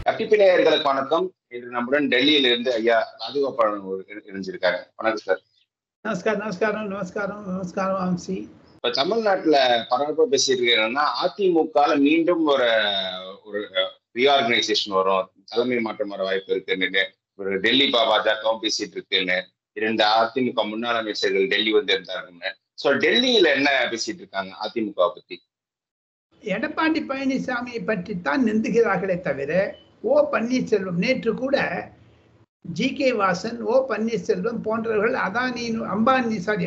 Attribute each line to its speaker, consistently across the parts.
Speaker 1: கட்டிப்பிள்ளையர்களுக்கு வணக்கம். இன்று நம்முடன் டெல்லியில இருந்து ஐயா ராஜகோபாலன் இணைஞ்சிருக்காரு. வணக்கம் சார்.
Speaker 2: நமஸ்காரம் நமஸ்காரம் நமஸ்காரம் நமஸ்காரம் வம்சி.
Speaker 1: இப்ப தமிழ்நாட்டுல பரபரப்பா பேசிட்டு இருக்கேன்னா அதிமுக மீண்டும் ஒரு ரீஆர்கனைசேஷன் வரும், தலைமை மாற்றம் வர வாய்ப்பு இருக்குன்னு ஒரு டெல்லி பாஜகவும் பேசிட்டு இருக்குன்னு 2 அதிமுக முன்னாள் அமைச்சர்கள் டெல்லி வந்து இருந்தாருன்னு. சோ டெல்லியில என்ன பேசிட்டு இருக்காங்க அதிமுக பத்தி?
Speaker 2: எடப்பாடி பழனிசாமியை பற்றித்தான் நிந்துகிறார்களே தவிர ஓ பன்னீர்செல்வம், நேற்று கூட ஜி.கே. வாசன், ஓ பன்னீர்செல்வம் போன்றவர்கள்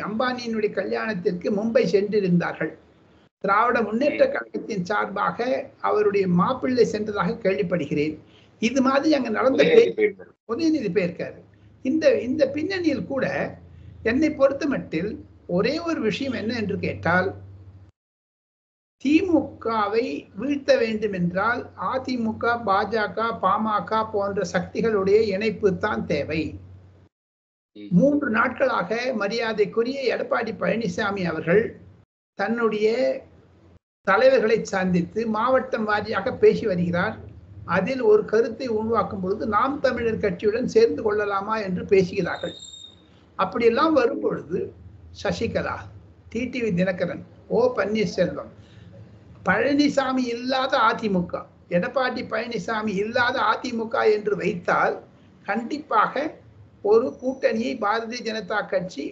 Speaker 2: அம்பானியினுடைய கல்யாணத்திற்கு மும்பை சென்றிருந்தார்கள். திராவிட முன்னேற்ற கழகத்தின் சார்பாக அவருடைய மாப்பிள்ளை சென்றதாக கேள்விப்படுகிறேன். இது மாதிரி அங்க நடந்த உதயநிதி போயிருக்காரு. இந்த பின்னணியில் கூட என்னை பொறுத்த மட்டில் ஒரே ஒரு விஷயம் என்ன என்று கேட்டால், திமுகவை வீழ்த்த வேண்டும் என்றால் அதிமுக, பாஜக, பாமக போன்ற சக்திகளுடைய இணைப்பு தான் தேவை. 3 நாட்களாக மரியாதைக்குரிய எடப்பாடி பழனிசாமி அவர்கள் தன்னுடைய தலைவர்களை சந்தித்து மாவட்டம் வாரியாக பேசி வருகிறார். அதில் ஒரு கருத்தை உருவாக்கும் பொழுது நாம் தமிழர் கட்சியுடன் சேர்ந்து கொள்ளலாமா என்று பேசுகிறார்கள். அப்படியெல்லாம் வரும் பொழுது சசிகலா, டிடிவி தினகரன், ஓ பன்னீர்செல்வம், பழனிசாமி இல்லாத அதிமுக, எடப்பாடி பழனிசாமி இல்லாத அதிமுக என்று வைத்தால் கண்டிப்பாக ஒரு கூட்டணியை பாரதிய ஜனதா கட்சி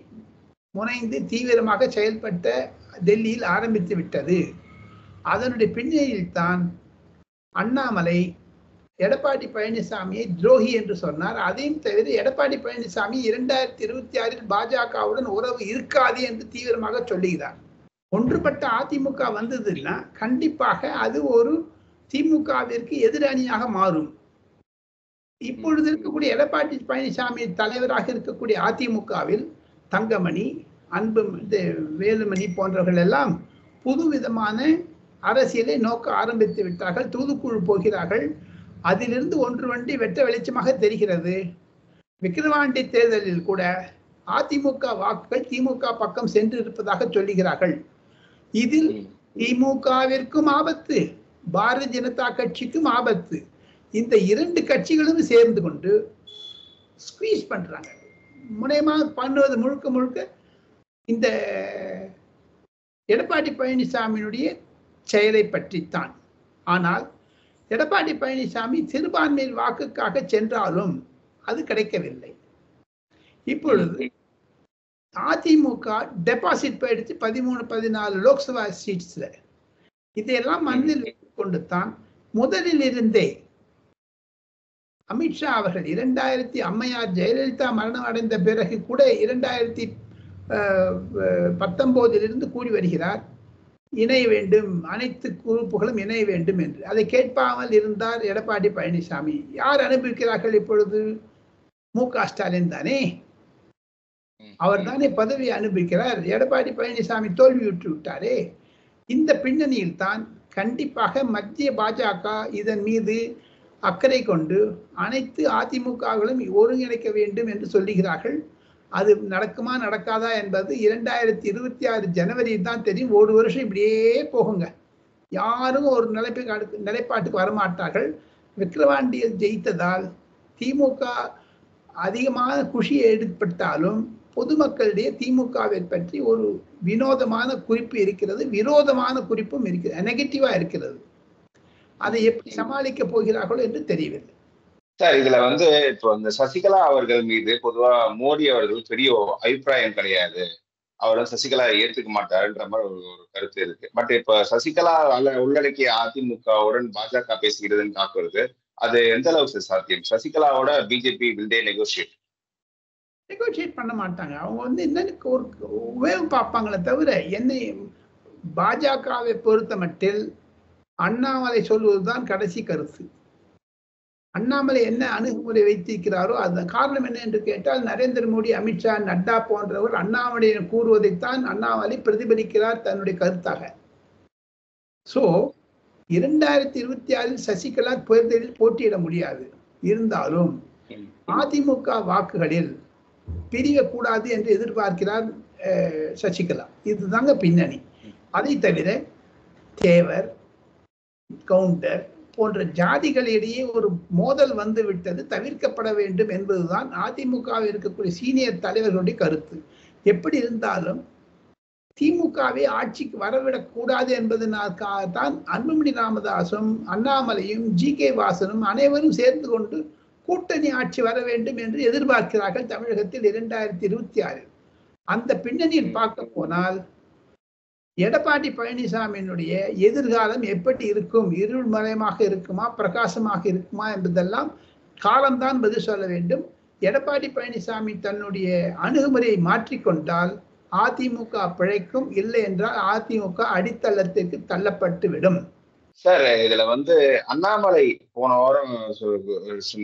Speaker 2: முனைந்து தீவிரமாக செயல்பட்ட டெல்லியில் ஆரம்பித்து விட்டது. அதனுடைய பின்னணியில் தான் அண்ணாமலை எடப்பாடி பழனிசாமியை துரோகி என்று சொன்னார். அதையும் தவிர எடப்பாடி பழனிசாமி 2026 பாஜகவுடன் உறவு இருக்காது என்று தீவிரமாக சொல்லுகிறார். ஒன்றுபட்ட அதிமுக வந்ததுன்னா கண்டிப்பாக அது ஒரு திமுகவிற்கு எதிரணியாக மாறும். இப்பொழுது இருக்கக்கூடிய எடப்பாடி பழனிசாமி தலைவராக இருக்கக்கூடிய அதிமுகவில் தங்கமணி, வேலுமணி போன்றவர்கள் எல்லாம் புதுவிதமான அரசியலை நோக்க ஆரம்பித்து விட்டார்கள். தூதுக்குழு போகிறார்கள். அதிலிருந்து ஒன்று வண்டி வெட்ட வெளிச்சமாக தெரிகிறது. விக்கிரவாண்டி தேர்தலில் கூட அதிமுக வாக்குகள் திமுக பக்கம் சென்று இருப்பதாக சொல்லுகிறார்கள். இதில் திமுகவிற்கும் ஆபத்து, பாரதிய ஜனதா கட்சிக்கும் ஆபத்து. இந்த 2 கட்சிகளும் சேர்ந்து கொண்டு ஸ்குவீஸ் பண்றாங்க. முனையமாக பண்ணுவது முழுக்க இந்த எடப்பாடி பழனிசாமியினுடைய செயலை பற்றித்தான். ஆனால் எடப்பாடி பழனிசாமி சிறுபான்மையில் வாக்குக்காக சென்றாலும் அது கிடைக்கவில்லை. இப்பொழுது அதிமுக டெபாசிட் போயிடுச்சு 13-14 லோக்சபா சீட்ஸ்ல. இதையெல்லாம் மனதில் கொண்டு தான் முதலில் இருந்தே அமித்ஷா அவர்கள் 2000 அம்மையார் ஜெயலலிதா மரணம் அடைந்த பிறகு கூட 2019 கூறி வருகிறார், இணைய வேண்டும், அனைத்து குரூப்புகளும் இணைய வேண்டும் என்று. அதை கேட்பாமல் இருந்தார் எடப்பாடி பழனிசாமி. யார் அனுபவிக்கிறார்கள் இப்பொழுது? மு.க. ஸ்டாலின் தானே. அவர் தானே பதவியை அனுபவிக்கிறார். எடப்பாடி பழனிசாமி தோல்வியுற்று விட்டாரே. இந்த பின்னணியில் தான் கண்டிப்பாக மத்திய பாஜக இதன் மீது அக்கறை கொண்டு அனைத்து அதிமுகவிலும் ஒருங்கிணைக்க வேண்டும் என்று சொல்லுகிறார்கள். அது நடக்குமா நடக்காதா என்பது 2026 ஜனவரியில் தான் தெரியும். 1 வருஷம் இப்படியே போகுங்க. யாரும் ஒரு நிலைப்பாட்டுக்கு வரமாட்டார்கள். விக்கிரவாண்டியில் ஜெயித்ததால் திமுக அதிகமான குஷியை ஏற்பட்டாலும் பொதுமக்களிடையே திமுகவை பற்றி ஒரு வினோதமான குறிப்பு இருக்கிறது, விரோதமான குறிப்பும் இருக்கிறது, நெகட்டிவா இருக்கிறது. அதை எப்படி சமாளிக்க போகிறார்களோ என்று தெரியவில்லை.
Speaker 1: சார், இதுல இப்போ இந்த சசிகலா அவர்கள் மீது பொதுவா மோடி அவர்கள் பெரிய அபிப்பிராயம் கிடையாது, அவரும் சசிகலா ஏற்றுக்க மாட்டாருன்ற மாதிரி ஒரு கருத்து இருக்கு. பட் இப்ப சசிகலா உள்ளடக்கிய அதிமுகவுடன் பாஜக பேசுகிறதுன்னு தாக்குறது, அது எந்த அளவுக்கு சாத்தியம்? சசிகலாவோட பிஜேபி will they negotiate
Speaker 2: பண்ண மாட்டாங்க. அவங்க என்னன்னு ஒரு உபயோகம் பார்ப்பாங்களே தவிர, என்னை பாஜகவை பொறுத்த மட்டில் அண்ணாமலை சொல்வதுதான் கடைசி கருத்து. அண்ணாமலை என்ன அணுகுமுறை வைத்திருக்கிறாரோ அது காரணம் என்ன என்று கேட்டால், நரேந்திர மோடி, அமித்ஷா, நட்டா போன்றவர் அண்ணாமலை கூறுவதைத்தான் அண்ணாமலை பிரதிபலிக்கிறார் தன்னுடைய கருத்தாக. சோ 2026 சசிகலா தேர்தலில் போட்டியிட முடியாது. இருந்தாலும் அதிமுக வாக்குகளில் பிரியக்கூடாது என்று எதிர்பார்க்கிறார் சசிகலா. இதுதாங்க பின்னணி. அதை தவிர தேவர், கவுண்டர் போன்ற ஜாதிகளிடையே ஒரு மோதல் வந்து விட்டது, தவிர்க்கப்பட வேண்டும் என்பதுதான் அதிமுகவில் இருக்கக்கூடிய சீனியர் தலைவர்களுடைய கருத்து. எப்படி இருந்தாலும் திமுகவை ஆட்சிக்கு வரவிடக் கூடாது என்பதற்காகத்தான் அன்புமணி ராமதாசும் அண்ணாமலையும் ஜி.கே. வாசனும் அனைவரும் சேர்ந்து கொண்டு கூட்டணி ஆட்சி வர வேண்டும் என்று எதிர்பார்க்கிறார்கள் தமிழகத்தில் 2026. அந்த பின்னணியில் பார்க்க போனால் எடப்பாடி பழனிசாமியினுடைய எதிர்காலம் எப்படி இருக்கும், இருள்மயமாக இருக்குமா பிரகாசமாக இருக்குமா என்பதெல்லாம் காலம்தான் பதில் சொல்ல வேண்டும். எடப்பாடி பழனிசாமி தன்னுடைய அணுகுமுறையை மாற்றிக்கொண்டால் அதிமுக பிழைக்கும், இல்லை என்றால் அதிமுக அடித்தளத்திற்கு தள்ளப்பட்டு விடும்.
Speaker 1: சார், இதுல அண்ணாமலை போன வாரம்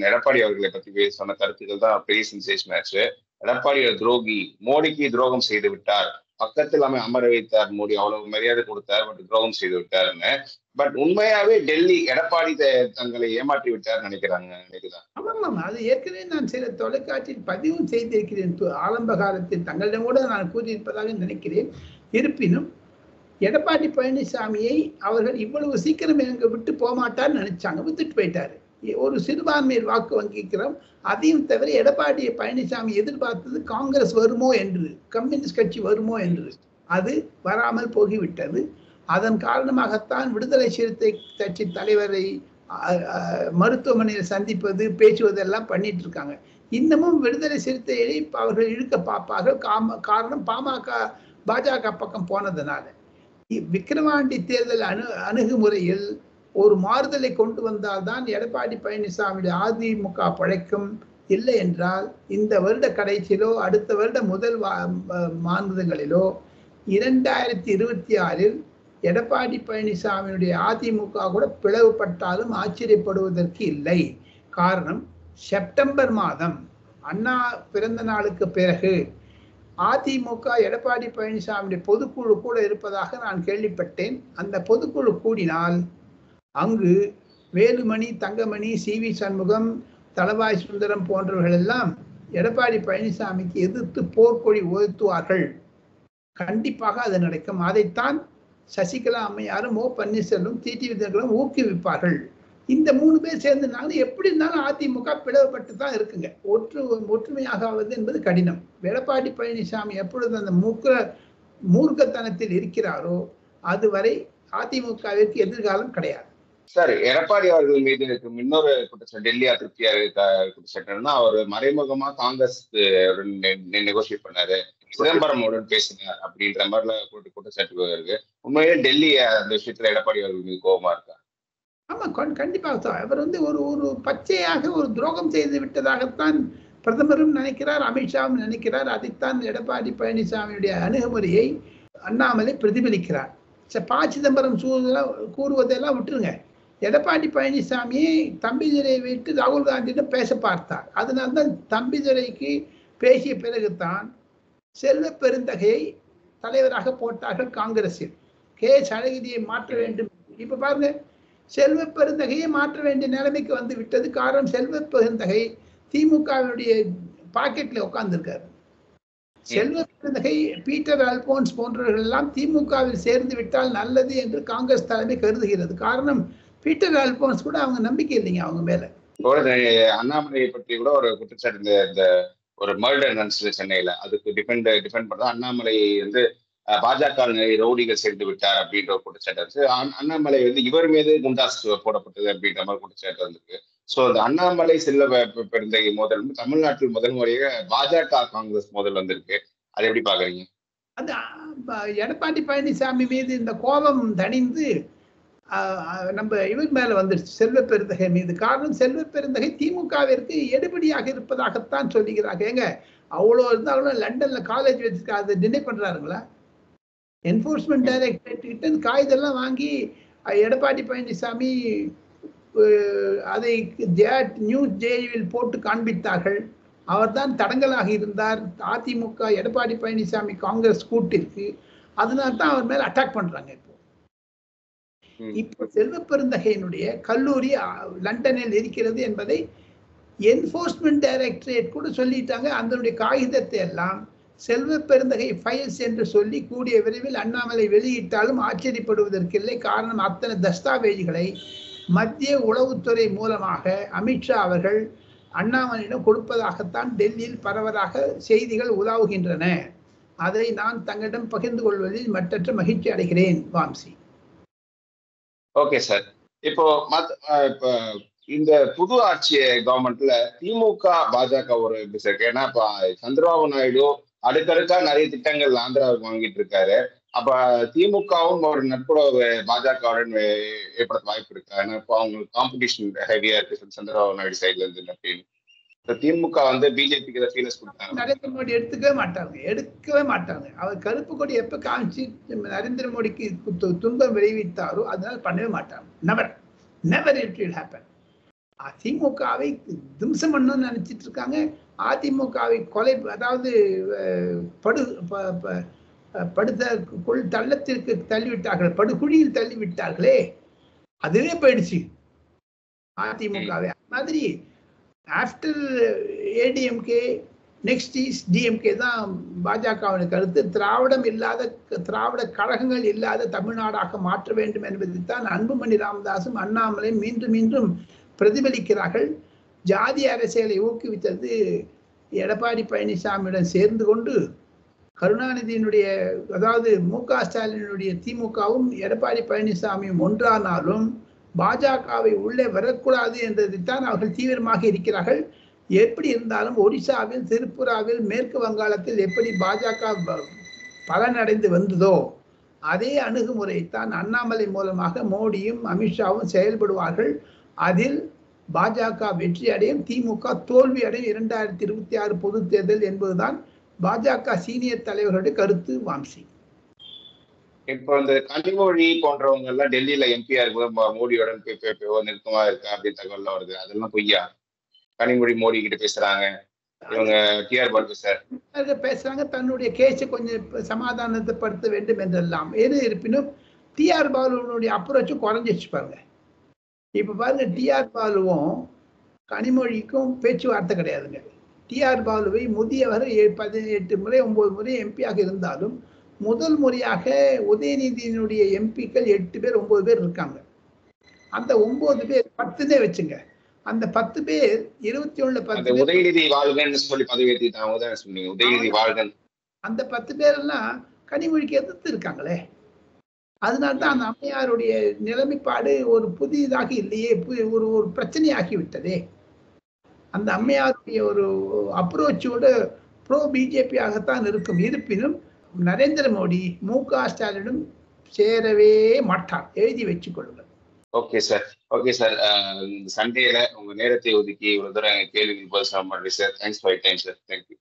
Speaker 1: எடப்பாடி அவர்களை பத்தி சொன்ன கருத்துக்கள் தான் பெரிய சென்சேஷன் ஆச்சு. எடப்பாடி துரோகி, மோடிக்கு துரோகம் செய்து விட்டார், பக்கத்தில் அமர வைத்தார் மோடி, அவ்வளவு மரியாதை கொடுத்தார், பட் துரோகம் செய்து விட்டாருன்னு. பட் உண்மையாவே டெல்லி எடப்பாடி தங்களை ஏமாற்றி விட்டார் நினைக்கிறாங்க.
Speaker 2: ஆமாம், அது ஏற்கனவே நான் சில தொலைக்காட்சியில் பதிவும் செய்திருக்கிறேன். ஆரம்ப காலத்தில் தங்களிடம் கூட நான் கூறியிருப்பதாக நினைக்கிறேன். இருப்பினும் எடப்பாடி பழனிசாமியை அவர்கள் இவ்வளவு சீக்கிரம் எங்க விட்டு போக மாட்டார்னு நினைச்சாங்க, விட்டுட்டு போயிட்டாரு. ஒரு சிறுபான்மையில் வாக்கு வங்கிக்கிறோம். அதையும் தவிர எடப்பாடி பழனிசாமி எதிர்பார்த்தது காங்கிரஸ் வருமோ என்று, கம்யூனிஸ்ட் கட்சி வருமோ என்று. அது வராமல் போகிவிட்டது. அதன் காரணமாகத்தான் விடுதலை சிறுத்தை கட்சி தலைவரை மருத்துவமனையில் சந்திப்பது, பேசுவதெல்லாம் பண்ணிட்டு இருக்காங்க. இன்னமும் விடுதலை சிறுத்தையை அவர்கள் இழுக்க பார்ப்பார்கள். காரணம் பாஜக பக்கம் போனதுனால. விக்கிரவாண்டி தேர்தல் அணுகுமுறையில் ஒரு மாறுதலை கொண்டு வந்தால்தான் எடப்பாடி பழனிசாமி அதிமுக பழைக்கும். இல்லை என்றால் இந்த வருட கடைசியிலோ அடுத்த வருட முதல் மாதங்களிலோ 2026 எடப்பாடி பழனிசாமியுடைய அதிமுக கூட பிளவுபட்டாலும் ஆச்சரியப்படுவதற்கு இல்லை. காரணம், செப்டம்பர் மாதம் அண்ணா பிறந்த நாளுக்கு பிறகு அதிமுக எடப்பாடி பழனிசாமியுடைய பொதுக்குழு கூட இருப்பதாக நான் கேள்விப்பட்டேன். அந்த பொதுக்குழு கூடினால் அங்கு வேலுமணி, தங்கமணி, சி.வி. சண்முகம், தளவாய் சுந்தரம் போன்றவர்கள் எல்லாம் எடப்பாடி பழனிசாமிக்கு எதிர்த்து போர்க்கொடி உயர்த்துவார்கள். கண்டிப்பாக அது நடக்கும். அதைத்தான் சசிகலா அம்மையாரும், ஓ பன்னீர்செல்வம், டிடிவி தினகரனும் ஊக்குவிப்பார்கள். இந்த 3 பேர் சேர்ந்துனாலும் எப்படி இருந்தாலும் அதிமுக பிளவுபட்டு தான் இருக்குங்க. ஒற்றுமையாக ஆவது என்பது கடினம். எடப்பாடி பழனிசாமி எப்பொழுது அந்த மூர்க்கத்தனத்தில் இருக்கிறாரோ அதுவரை அதிமுகவிற்கு எதிர்காலம் கிடையாது.
Speaker 1: சார், எடப்பாடி அவர்கள் மீது இன்னொரு குற்றச்சாட்டு, டெல்லி அதிருப்தியா குற்றச்சாட்டுன்னா, அவர் மறைமுகமா காங்கிரஸ் நெகோசியேட் பண்ணாரு, சிதம்பரமுடன் பேசினார் அப்படின்ற மாதிரிலாம் குற்றச்சாட்டு இருக்கு. உண்மையிலே டெல்லி அந்த விஷயத்துல எடப்பாடி அவர்கள் மீது கோபமா இருக்கா?
Speaker 2: ஆமா, கண்டிப்பாக. அவர் ஒரு பச்சையாக ஒரு துரோகம் செய்து விட்டதாகத்தான் பிரதமரும் நினைக்கிறார், அமித்ஷாவும் நினைக்கிறார். அதைத்தான் எடப்பாடி பழனிசாமியுடைய அணுகுமுறையை அண்ணாமலை பிரதிபலிக்கிறார். ப. சிதம்பரம் கூறுவதெல்லாம் விட்டுருங்க. எடப்பாடி பழனிசாமியை தம்பிதுரை வைத்து ராகுல் காந்தியிடம் பேச பார்த்தார். அதனால்தான் தம்பிதுரைக்கு பேசிய பிறகுதான் செல்வ பெருந்தகையை தலைவராக போட்டார்கள் காங்கிரஸில். அழகிரியை மாற்ற வேண்டும். இப்ப பாருங்க, செல்வ பெருந்தகையை மாற்ற வேண்டிய நிலைமைக்கு வந்து விட்டது. காரணம், செல்வ பெருந்தகை திமுகவுடைய பாக்கெட்ல உட்கார்ந்துருக்காரு. செல்வ பெருந்தகை, பீட்டர் அல்போன்ஸ் போன்றவர்கள் எல்லாம் திமுகவில் சேர்ந்து விட்டால் நல்லது என்று காங்கிரஸ் தலைமை கருதுகிறது. காரணம், பீட்டர் அல்போன்ஸ் கூட அவங்க நம்பிக்கை இல்லைங்க அவங்க மேல.
Speaker 1: அண்ணாமலையை பற்றி கூட ஒரு குற்றச்சாட்டு, இந்த ஒரு மர்டர் நடந்துச்சு சென்னையில, அதுக்கு டிஃபெண்ட் பண்றது அண்ணாமலை பாஜக ரவுடிகள் சேர்ந்து விட்டார் அப்படின்ற ஒரு குற்றச்சாட்டு இருந்துச்சு. அண்ணாமலை இவர் மீது குண்டாஸ் போடப்பட்டது அப்படின்ற மாதிரி குற்றச்சாட்டு இருந்திருக்கு. சோ அந்த அண்ணாமலை செல்வ பெருந்தகை மோதல் தமிழ்நாட்டில் முதல் முறையாக பாஜக காங்கிரஸ் மோதல் வந்திருக்கு. அதை எப்படி பாக்குறீங்க?
Speaker 2: அது எடப்பாடி பழனிசாமி மீது இந்த கோபம் தணிந்து நம்ம இவர் மேல வந்துருச்சு, செல்வ பெருந்தகை மீது. காரணம், செல்வ பெருந்தகை திமுகவிற்கு எடுபடியாக இருப்பதாகத்தான் சொல்லுகிறாங்க. ஏங்க, அவ்வளோ இருந்தாலும் லண்டன்ல காலேஜ் வச்சிருக்க அதை டினை பண்றாருங்களா? என்ஃபோர்ஸ்மெண்ட் டைரக்டரேட் கிட்ட காகிதெல்லாம் வாங்கி எடப்பாடி பழனிசாமி அதை நியூஸ் ஜேவில் போட்டு காண்பித்தார்கள். அவர் தான் தடங்கலாக இருந்தார் அதிமுக எடப்பாடி பழனிசாமி காங்கிரஸ் கூட்டிற்கு. அதனால்தான் அவர் மேல அட்டாக் பண்றாங்க. இப்போ செல்வ பெருந்தகையினுடைய கல்லூரி லண்டனில் இருக்கிறது என்பதை என்ஃபோர்ஸ்மெண்ட் டைரக்டரேட் கூட சொல்லிட்டாங்க. அதனுடைய காகிதத்தை எல்லாம் செல்வ பெருந்தகை ஃபைல்ஸ் என்று சொல்லி கூடிய விரைவில் அண்ணாமலை வெளியிட்டாலும் ஆச்சரியப்படுவதற்கில்லை. காரணம், அத்தனை தஸ்தாவேஜுகளை மத்திய உளவுத்துறை மூலமாக அமித்ஷா அவர்கள் அண்ணாமலையிடம் கொடுப்பதாகத்தான் டெல்லியில் பரவலாக செய்திகள் உலாவுகின்றன. அதை நான் தங்களிடம் பகிர்ந்து கொள்வதில் மற்றற்ற மகிழ்ச்சி அடைகிறேன். வாம்சி.
Speaker 1: Okay sir. இப்போ இந்த புது ஆட்சி கவர்மெண்ட்ல திமுக பாஜக ஒரு இருக்கு. ஏன்னா இப்ப சந்திரபாபு நாயுடு அடுக்கடுக்கா நிறைய திட்டங்கள் ஆந்திராவுக்கு வாங்கிட்டு இருக்காரு. அப்ப திமுகவும் ஒரு நட்புறவு பாஜகவுடன் ஏற்படுத்த வாய்ப்பு இருக்கு. ஏன்னா இப்போ அவங்களுக்கு காம்படிஷன் ஹெவியா இருக்கு சந்திரபாபு நாயுடு சைட்ல இருந்து அப்படின்னு. திமுக வந்து பிஜேபிக்கு ஃபீலஸ் கொடுத்தாங்க.
Speaker 2: நரேந்திர மோடி எடுக்கவே மாட்டாங்க. அவர் கருப்பு கொடி எப்ப காமிச்சு நரேந்திர மோடிக்கு துன்பம் விளைவித்தாரோ அதனால பண்ணவே மாட்டாங்க. Never it will happen. அதிமுகவை திம்சம் பண்ணணும்னு நினைச்சிட்டு இருக்காங்க. அதிமுகவை கொலை, அதாவது தள்ளத்திற்கு தள்ளிவிட்டார்கள், படுகுழியில் தள்ளிவிட்டார்களே, அதுவே போயிடுச்சு அதிமுகவை. மாதிரி after ADMK next is DMK தான் பாஜகவின் கருத்து. திராவிட கழகங்கள் இல்லாத தமிழ்நாடாக மாற்ற வேண்டும் என்பதைத்தான் அன்புமணி ராமதாசும் அண்ணாமலை மீண்டும் மீண்டும் பிரதிபலிக்கிறார்கள். ஜாதி அரசியலை ஊக்குவித்தது எடப்பாடி பழனிசாமியுடன் சேர்ந்து கொண்டு கருணாநிதியினுடைய, அதாவது மு.க. ஸ்டாலினுடைய திமுகவும் எடப்பாடி பழனிசாமியும் ஒன்றானாலும் பாஜகவை உள்ளே வரக்கூடாது என்றதைத்தான் அவர்கள் தீவிரமாக இருக்கிறார்கள். எப்படி இருந்தாலும் ஒடிசாவில், திரிபுராவில், மேற்கு வங்காளத்தில் எப்படி பாஜக பலனடைந்து வந்ததோ அதே அணுகுமுறைத்தான் அண்ணாமலை மூலமாக மோடியும் அமித்ஷாவும் செயல்படுவார்கள். அதில் பாஜக வெற்றி அடையும், திமுக தோல்வி அடையும் 2026 பொது தேர்தல் என்பதுதான் பாஜக சீனியர் தலைவர்களுடைய கருத்து. வாம்சி.
Speaker 1: இப்போ இந்த கனிமொழி போன்றவங்க எல்லாம் டெல்லியில எம்பியா இருக்கும்போது மோடியோட நெருக்கமா இருக்கா அப்படின்னு தகவல் வருது. அதெல்லாம் பொய்யா? கனிமொழி மோடி கிட்ட பேசுறாங்க, இவங்க டிஆர் பாலு சார்
Speaker 2: பேசுறாங்க, தன்னுடைய கேஸை கொஞ்சம் சமாதானத்தைப்படுத்த வேண்டும் என்றெல்லாம். எது இருப்பினும் டிஆர் பாலுனுடைய அப்ரோச்சும் குறைஞ்சிச்சு பாருங்க. இப்ப பாருங்க, டிஆர் பாலுவும் கனிமொழிக்கும் பேச்சுவார்த்தை கிடையாதுங்க. டிஆர் பாலுவை முதியவர் 18 முறை 9 முறை எம்பியாக இருந்தாலும் முதல் முறையாக உதயநிதியினுடைய எம்பிக்கள் 8 பேர் 9 பேர் இருக்காங்க. அந்த 9 பேர் 10 வச்சுங்க. அந்த 10 பேர் 21
Speaker 1: உதயநிதி வாழ்கன்னு சொல்லி பதவி ஏற்றிட்டாங்க. உதயநிதி வாழ்கன்
Speaker 2: அந்த 10 பேர் எல்லாம் கனிமொழிக்கு எதிர்த்து இருக்காங்களே. அதனால்தான் அந்த அம்மையாருடைய நிலைமைப்பாடு ஒரு புதியதாக இல்லையே, ஒரு பிரச்சனையாகி விட்டதே. அந்த அம்மையாருடைய ஒரு அப்ரோச்சோட ப்ரோ பிஜேபியாகத்தான் இருக்கும். இருப்பினும் நரேந்திர மோடி மு.க. ஸ்டாலினும் சேரவே மாட்டார், எழுதி வச்சுக் கொள்ளுங்கள்.
Speaker 1: Okay sir. சண்டேல உங்க நேரத்தை ஒதுக்கி இவ்வளவு தூரம் கேள்விகள் பதில் sir. Thanks for time sir. Thank you.